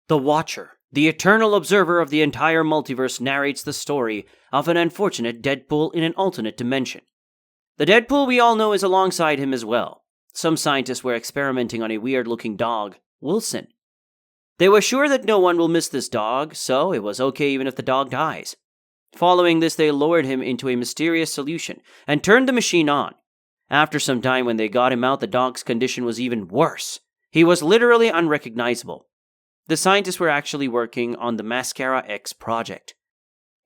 The Watcher, the eternal observer of the entire multiverse, narrates the story of an unfortunate Deadpool in an alternate dimension. The Deadpool we all know is alongside him as well. Some scientists were experimenting on a weird-looking dog, Wilson. They were sure that no one will miss this dog, so it was okay even if the dog dies. Following this, they lowered him into a mysterious solution and turned the machine on. After some time, when they got him out, the dog's condition was even worse. He was literally unrecognizable. The scientists were actually working on the Mascara X project.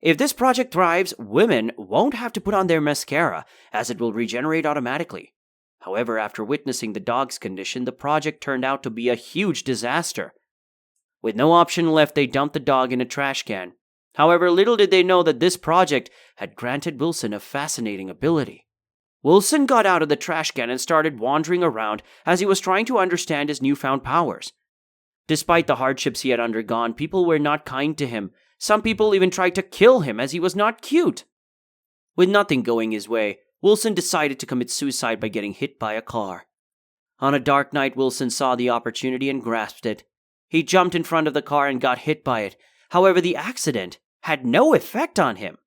If this project thrives, women won't have to put on their mascara, as it will regenerate automatically. However, after witnessing the dog's condition, the project turned out to be a huge disaster. With no option left, they dumped the dog in a trash can. However, little did they know that this project had granted Wilson a fascinating ability. Wilson got out of the trash can and started wandering around as he was trying to understand his newfound powers. Despite the hardships he had undergone, people were not kind to him. Some people even tried to kill him as he was not cute. With nothing going his way, Wilson decided to commit suicide by getting hit by a car. On a dark night, Wilson saw the opportunity and grasped it. He jumped in front of the car and got hit by it. However, the accident had no effect on him.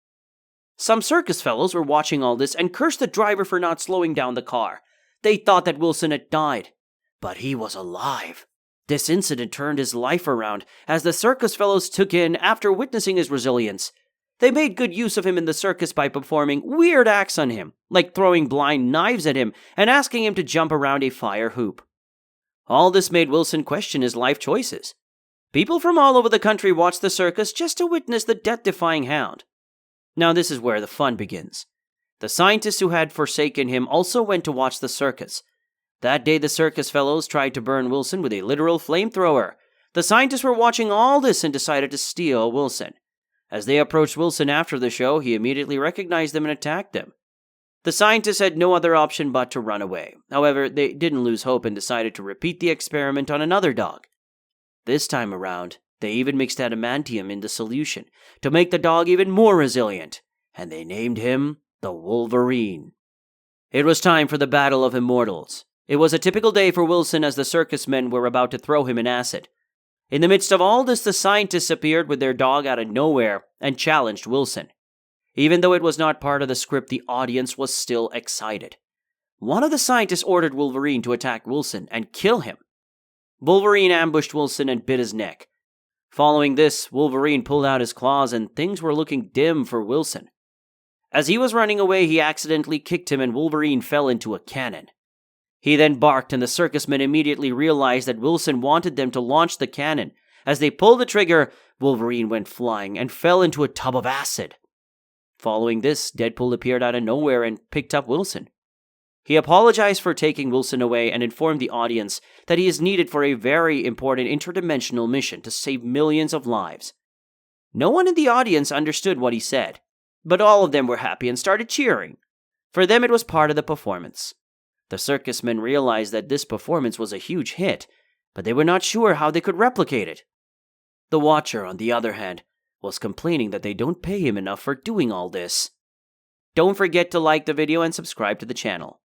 Some circus fellows were watching all this and cursed the driver for not slowing down the car. They thought that Wilson had died, but he was alive. This incident turned his life around as the circus fellows took in after witnessing his resilience. They made good use of him in the circus by performing weird acts on him, like throwing blind knives at him and asking him to jump around a fire hoop. All this made Wilson question his life choices. People from all over the country watched the circus just to witness the death-defying hound. Now this is where the fun begins. The scientists who had forsaken him also went to watch the circus. That day, the circus fellows tried to burn Wilson with a literal flamethrower. The scientists were watching all this and decided to steal Wilson. As they approached Wilson after the show, he immediately recognized them and attacked them. The scientists had no other option but to run away. However, they didn't lose hope and decided to repeat the experiment on another dog. This time around, they even mixed adamantium in the solution to make the dog even more resilient, and they named him the Wolverine. It was time for the Battle of Immortals. It was a typical day for Wilson as the circus men were about to throw him in acid. In the midst of all this, the scientists appeared with their dog out of nowhere and challenged Wilson. Even though it was not part of the script, the audience was still excited. One of the scientists ordered Wolverine to attack Wilson and kill him. Wolverine ambushed Wilson and bit his neck. Following this, Wolverine pulled out his claws and things were looking dim for Wilson. As he was running away, he accidentally kicked him and Wolverine fell into a cannon. He then barked and the circus men immediately realized that Wilson wanted them to launch the cannon. As they pulled the trigger, Wolverine went flying and fell into a tub of acid. Following this, Deadpool appeared out of nowhere and picked up Wilson. He apologized for taking Wilson away and informed the audience that he is needed for a very important interdimensional mission to save millions of lives. No one in the audience understood what he said, but all of them were happy and started cheering. For them, it was part of the performance. The circus men realized that this performance was a huge hit, but they were not sure how they could replicate it. The Watcher, on the other hand, was complaining that they don't pay him enough for doing all this. Don't forget to like the video and subscribe to the channel.